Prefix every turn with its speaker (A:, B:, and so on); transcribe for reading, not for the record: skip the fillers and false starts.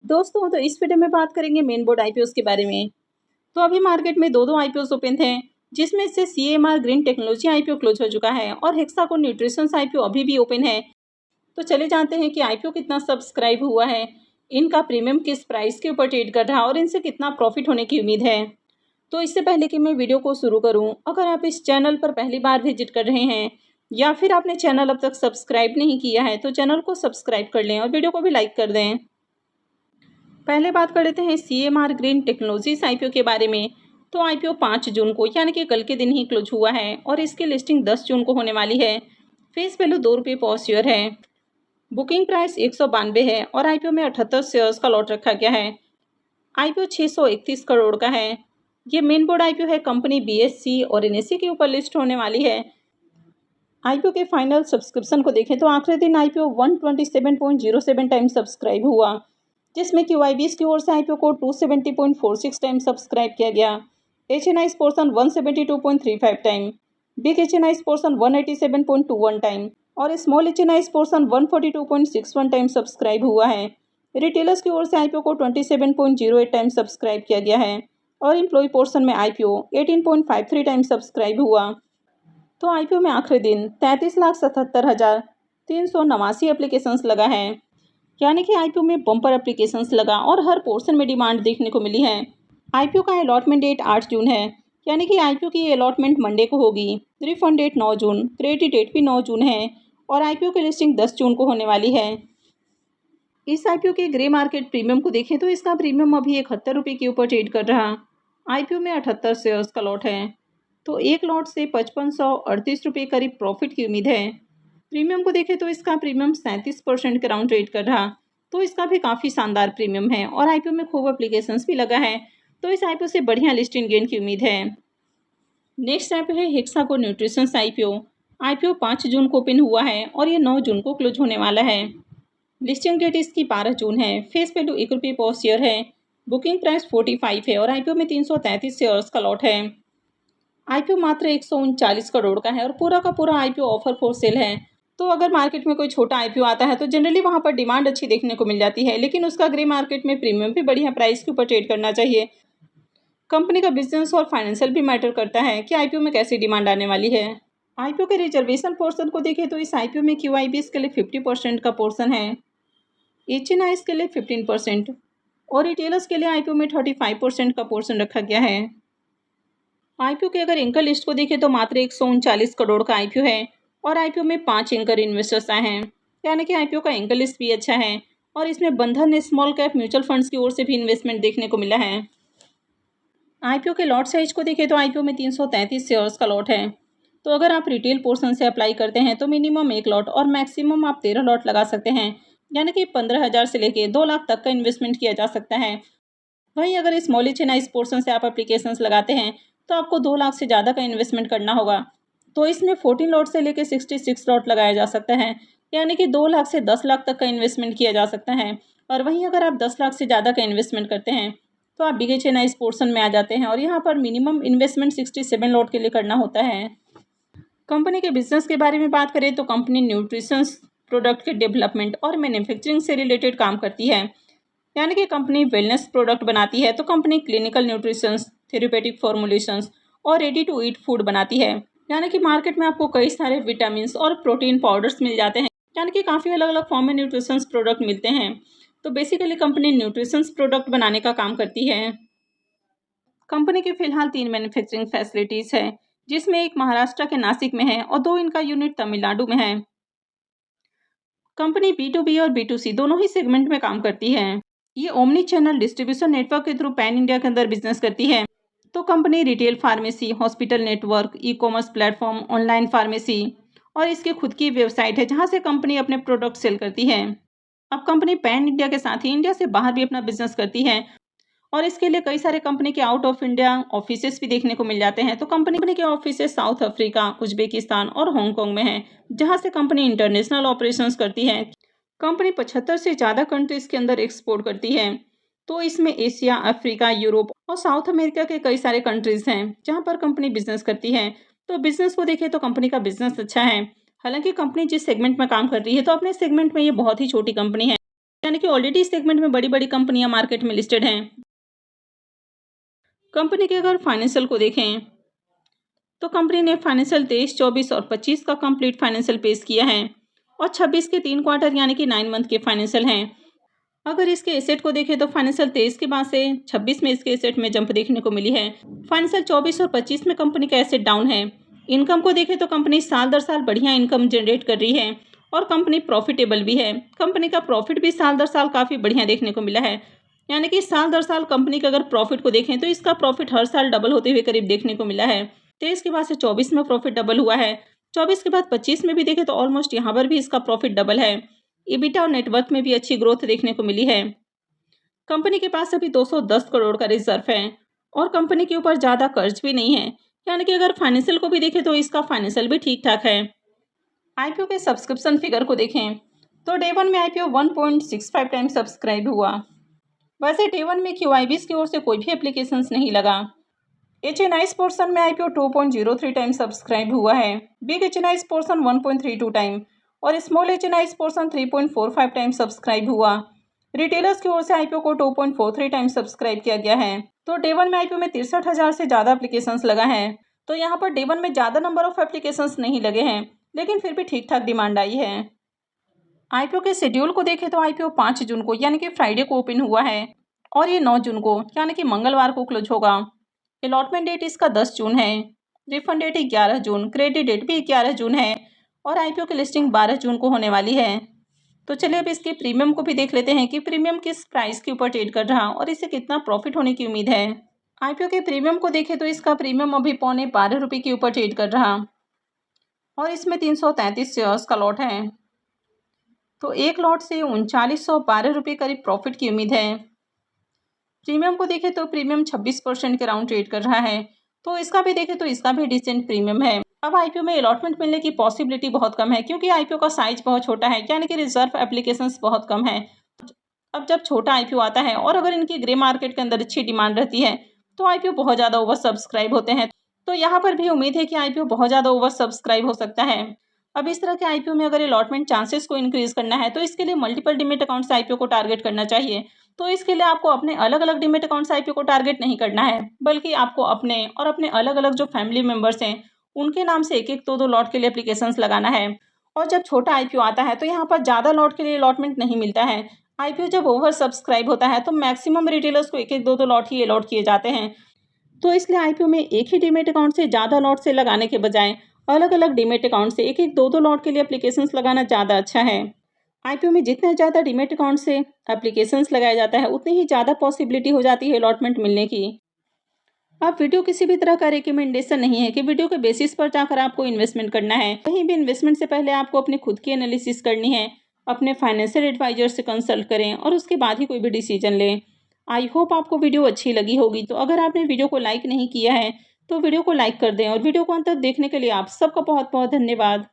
A: दोस्तों तो इस वीडियो में बात करेंगे मेन बोर्ड आईपीओ के बारे में। तो अभी मार्केट में दो आईपीओ ओपन थे, जिसमें से CMR green technology IPO close हो चुका है और हेक्सागोन न्यूट्रिशंस आईपीओ अभी भी ओपन है। तो चले जानते हैं कि आईपीओ कितना सब्सक्राइब हुआ है, इनका प्रीमियम किस प्राइस के ऊपर ट्रेड कर रहा है और इनसे कितना प्रॉफिट होने की उम्मीद है। तो इससे पहले कि मैं वीडियो को शुरू करूं, अगर आप इस चैनल पर पहली बार विजिट कर रहे हैं या फिर आपने चैनल अब तक सब्सक्राइब नहीं किया है तो चैनल को सब्सक्राइब कर लें और वीडियो को भी लाइक कर दें। पहले बात कर लेते हैं सीएमआर ग्रीन टेक्नोलॉजीज आईपीओ के बारे में। तो आईपीओ 5 जून को यानी कि कल के दिन ही क्लोज हुआ है और इसकी लिस्टिंग 10 जून को होने वाली है। फेस वैल्यू ₹2 पर शेयर है। बुकिंग प्राइस 192 है और आईपीओ में 78 शेयर्स का लॉट रखा गया है। आईपीओ 631 करोड़ का है। ये मेन बोर्ड आईपीओ है, कंपनी बीएससी और एनएससी के ऊपर लिस्ट होने वाली है। आईपीओ के फाइनल सब्सक्रिप्शन को देखें तो आखिरी दिन आईपीओ 127.07 टाइम सब्सक्राइब हुआ, जिसमें QIBs की ओर से आईपीओ को 270.46 टाइम सब्सक्राइब किया गया। HNIs portion 172.35 time, big HNIs portion 187.21 time और small HNIs portion 142.61 time subscribe हुआ है। रिटेलर्स की ओर से आईपीओ को 27.08 टाइम सब्सक्राइब किया गया है और एम्प्लॉय पोर्सन में आईपीओ 18.53 टाइम सब्सक्राइब हुआ। तो आईपीओ में आखिरी दिन 33,77,389 एप्लीकेशंस लगा है, यानी कि आईपीओ में बम्पर एप्लीकेशंस लगा और हर पोर्शन में डिमांड देखने को मिली है। आईपीओ का अलॉटमेंट डेट 8 जून है, यानी कि आईपीओ की अलॉटमेंट मंडे को होगी। रिफंड डेट 9 जून, क्रेडिट डेट भी 9 जून है और आईपीओ की लिस्टिंग 10 जून को होने वाली है। इस आईपीओ के ग्रे मार्केट प्रीमियम को देखें तो इसका प्रीमियम अभी 71 रुपये के ऊपर ट्रेड कर रहा। आईपीओ में 78 शेयर्स का लॉट है, तो एक लॉट से 5538 रुपये करीब प्रॉफिट की उम्मीद है। प्रीमियम को देखें तो इसका प्रीमियम 37% के राउंड ट्रेड कर रहा, तो इसका भी काफ़ी शानदार प्रीमियम है और आईपीओ में खूब एप्लीकेशंस भी लगा है, तो इस आईपीओ से बढ़िया लिस्टिंग गेन की उम्मीद है। नेक्स्ट आईपीओ है हेक्सागोन न्यूट्रिशंस आईपीओ। आईपीओ 5 जून को ओपन हुआ है और ये 9 जून को क्लोज होने वाला है। लिस्टिंग डेट इसकी 12 जून है। फेस वैल्यू ₹1 पर शेयर है। बुकिंग प्राइस 45 है और आईपीओ में 333 शेयर्स का लॉट है। आईपीओ मात्र 139 करोड़ का है और पूरा का पूरा आईपीओ ऑफर फॉर सेल है। तो अगर मार्केट में कोई छोटा आईपीओ आता है तो जनरली वहां पर डिमांड अच्छी देखने को मिल जाती है, लेकिन उसका ग्रे मार्केट में प्रीमियम भी बढ़िया प्राइस के ऊपर ट्रेड करना चाहिए। कंपनी का बिजनेस और फाइनेंशियल भी मैटर करता है कि आईपीओ में कैसी डिमांड आने वाली है। आईपीओ के रिजर्वेशन पोर्शन को देखें तो इस आईपीओ में QIBs के लिए 50% का पोर्शन है, HNIs के लिए 15% और रिटेलर्स के लिए आईपीओ में 35% का पोर्शन रखा गया है। आईपीओ के अगर एंकर लिस्ट को देखें तो मात्र 139 करोड़ का आईपीओ है और आईपीओ में 5 एंकर इन्वेस्टर्स आए हैं, यानी कि आईपीओ का एंकर लिस्ट भी अच्छा है और इसमें बंधन स्मॉल कैप म्यूचुअल फंड्स की ओर से भी इन्वेस्टमेंट देखने को मिला है। आईपीओ के लॉट साइज को देखें तो आईपीओ में 333 शेयर्स का लॉट है, तो अगर आप रिटेल पोर्शन से अप्लाई करते हैं तो मिनिमम 1 लॉट और मैक्सिमम आप 13 लॉट लगा सकते हैं, यानी कि 15,000 से लेकर 2 लाख तक का इन्वेस्टमेंट किया जा सकता है। वहीं अगर स्मॉल HNIs पोर्शन से आप एप्लीकेशंस लगाते हैं तो आपको 2 लाख से ज़्यादा का इन्वेस्टमेंट करना होगा, तो इसमें 14 लॉट से लेकर 66 लॉट लगाया जा सकता है, यानी कि 2 लाख से 10 लाख तक का इन्वेस्टमेंट किया जा सकता है। और वहीं अगर आप 10 लाख से ज़्यादा का इन्वेस्टमेंट करते हैं तो आप बिग HNIs पोर्शन में आ जाते हैं और यहाँ पर मिनिमम इन्वेस्टमेंट 67 लॉट के लिए करना होता है। कंपनी के बिजनेस के बारे में बात करें तो कंपनी न्यूट्रिशंस प्रोडक्ट के डेवलपमेंट और मैन्युफैक्चरिंग से रिलेटेड काम करती है, यानी कि कंपनी वेलनेस प्रोडक्ट बनाती है, तो company clinical nutritions, therapeutic formulations और रेडी टू ईट फूड बनाती है, यानी कि मार्केट में आपको कई सारे विटामिन और प्रोटीन पाउडर्स मिल जाते हैं, यानी कि काफ़ी अलग अलग फॉर्म में न्यूट्रिशंस प्रोडक्ट मिलते हैं। तो बेसिकली कंपनी न्यूट्रिशंस प्रोडक्ट बनाने का काम करती है। कंपनी की फिलहाल 3 मैन्युफैक्चरिंग फैसिलिटीज़ है, जिसमें एक महाराष्ट्र के नासिक में है और 2 इनका यूनिट तमिलनाडु में है। कंपनी B2B और B2C दोनों ही सेगमेंट में काम करती है। ये ओमनी चैनल डिस्ट्रीब्यूशन नेटवर्क के थ्रू पैन इंडिया के अंदर बिजनेस करती है। तो company retail pharmacy, hospital network, e-commerce platform, online pharmacy और इसकी खुद की वेबसाइट है जहां से कंपनी अपने प्रोडक्ट सेल करती है। अब कंपनी पैन इंडिया के साथ ही इंडिया से बाहर भी अपना बिजनेस करती है और इसके लिए कई सारे कंपनी के आउट ऑफ इंडिया ऑफिसेस भी देखने को मिल जाते हैं। तो कंपनी के ऑफिसेस साउथ अफ्रीका, उज्बेकिस्तान और हांगकांग में हैं, जहां से कंपनी इंटरनेशनल ऑपरेशंस करती है। कंपनी 75 से ज़्यादा कंट्रीज़ के अंदर एक्सपोर्ट करती है, तो इसमें एशिया, अफ्रीका, यूरोप और साउथ अमेरिका के कई सारे कंट्रीज़ हैं जहां पर कंपनी बिजनेस करती है। तो बिजनेस को देखें तो कंपनी का बिजनेस अच्छा है। हालांकि कंपनी जिस सेगमेंट में काम कर रही है तो अपने सेगमेंट में ये बहुत ही छोटी कंपनी है, यानी कि ऑलरेडी इस सेगमेंट में बड़ी बड़ी कंपनियां मार्केट में लिस्टेड हैं। कंपनी के अगर फाइनेंशियल को देखें तो कंपनी ने फाइनेंशियल 23, 24 और 25 का कंप्लीट फाइनेंशियल पेश किया है और 26 के 3 क्वार्टर यानी कि 9 मंथ के फाइनेंशियल हैं। अगर इसके एसेट को देखें तो फाइनेंशियल 23 के बाद से 26 में इसके एसेट में जंप देखने को मिली है। फाइनेंशियल 24 और 25 में कंपनी का एसेट डाउन है। इनकम को देखें तो कंपनी साल दर साल बढ़िया इनकम जनरेट कर रही है और कंपनी प्रॉफिटेबल भी है। कंपनी का प्रॉफिट भी साल दर साल काफ़ी बढ़िया देखने को मिला है, यानी कि साल दर साल कंपनी का अगर प्रॉफिट को देखें तो इसका प्रॉफिट हर साल डबल होते हुए करीब देखने को मिला है। 23 के बाद से 24 में प्रॉफिट डबल हुआ है। 24 के बाद 25 में भी देखें तो ऑलमोस्ट यहाँ पर भी इसका प्रॉफिट डबल है। EBITDA और नेटवर्थ में भी अच्छी ग्रोथ देखने को मिली है। कंपनी के पास अभी 210 करोड़ का रिजर्व है और कंपनी के ऊपर ज़्यादा कर्ज भी नहीं है, यानी कि अगर फाइनेंशियल को भी देखें तो इसका फाइनेंशियल भी ठीक ठाक है। IPO के सब्सक्रिप्शन फिगर को देखें तो डे 1 में IPO 1.65 टाइम सब्सक्राइब हुआ। वैसे डे 1 में QIBs की ओर से कोई भी एप्लीकेशंस नहीं लगा। HNIs पोर्शन में IPO 2.03 टाइम सब्सक्राइब हुआ है। बिग HNIs पोर्शन 1.32 टाइम और small HNIs portion 3.45 time subscribe हुआ। रिटेलर्स की ओर से IPO को 2.43 टाइम सब्सक्राइब किया गया है। तो डे 1 में IPO में 63,000 से ज़्यादा एप्लीकेशंस लगा है। तो यहाँ पर डे 1 में ज़्यादा नंबर ऑफ एप्लीकेशंस नहीं लगे हैं, लेकिन फिर भी ठीक ठाक डिमांड आई है। IPO के शेड्यूल को देखें तो IPO 5 जून को यानी कि फ्राइडे को ओपन हुआ है और ये 9 जून को यानी कि मंगलवार को क्लोज होगा। अलॉटमेंट डेट इसका 10 जून है। रिफंड डेट 11 जून, क्रेडिट डेट भी 11 जून है और IPO की लिस्टिंग 12 जून को होने वाली है। तो चलिए अब इसके प्रीमियम को भी देख लेते हैं कि प्रीमियम किस प्राइस के ऊपर ट्रेड कर रहा और इसे कितना प्रॉफिट होने की उम्मीद है। IPO के प्रीमियम को देखें तो इसका प्रीमियम अभी ₹12.5 के ऊपर ट्रेड कर रहा और इसमें 333 शेयर्स का लॉट है। तो एक लॉट से ₹3912 करीब प्रॉफिट की उम्मीद है। प्रीमियम को देखें तो प्रीमियम 26% के राउंड ट्रेड कर रहा है, तो इसका भी देखें तो इसका भी डिसेंट प्रीमियम है। अब IPO में अलॉटमेंट मिलने की पॉसिबिलिटी बहुत कम है क्योंकि IPO का साइज बहुत छोटा है, यानी कि रिजर्व एप्लीकेशंस बहुत कम है। अब जब छोटा IPO आता है और अगर इनकी ग्रे मार्केट के अंदर अच्छी डिमांड रहती है तो IPO बहुत ज़्यादा ओवर सब्सक्राइब होते हैं। तो यहाँ पर भी उम्मीद है कि IPO बहुत ज़्यादा ओवर सब्सक्राइब हो सकता है। अब इस तरह के IPO में अगर अलॉटमेंट चांसेस को इंक्रीज करना है तो इसके लिए मल्टीपल डीमैट अकाउंट से IPO को टारगेट करना चाहिए। तो इसके लिए आपको अपने अलग अलग डीमैट अकाउंट से IPO को टारगेट नहीं करना है, बल्कि आपको अपने और अपने अलग अलग जो फैमिली मेम्बर्स हैं उनके नाम से एक एक दो लॉट के लिए एप्लीकेशंस लगाना है। और जब छोटा IPO आता है तो यहाँ पर ज़्यादा लॉट के लिए अलॉटमेंट नहीं मिलता है। IPO जब ओवर सब्सक्राइब होता है तो मैक्सिमम रिटेलर्स को एक एक दो लॉट ही अलॉट किए जाते हैं। तो इसलिए IPO में एक ही डीमैट अकाउंट से ज़्यादा लॉट से लगाने के बजाय अलग अलग डीमैट अकाउंट से एक एक दो लॉट के लिए एप्लीकेशंस लगाना ज़्यादा अच्छा है। IPO में जितने ज़्यादा डीमैट अकाउंट से एप्लीकेशंस लगाया जाता है उतनी ही ज़्यादा पॉसिबिलिटी हो जाती है अलॉटमेंट मिलने की। अब वीडियो किसी भी तरह का रिकमेंडेशन नहीं है कि वीडियो के बेसिस पर जाकर आपको इन्वेस्टमेंट करना है। कहीं भी इन्वेस्टमेंट से पहले आपको अपनी खुद की एनालिसिस करनी है, अपने फाइनेंशियल एडवाइजर से कंसल्ट करें और उसके बाद ही कोई भी डिसीजन लें। आई होप आपको वीडियो अच्छी लगी होगी। तो अगर आपने वीडियो को लाइक नहीं किया है तो वीडियो को लाइक कर दें और वीडियो को अंत तक देखने के लिए आप सबका बहुत बहुत धन्यवाद।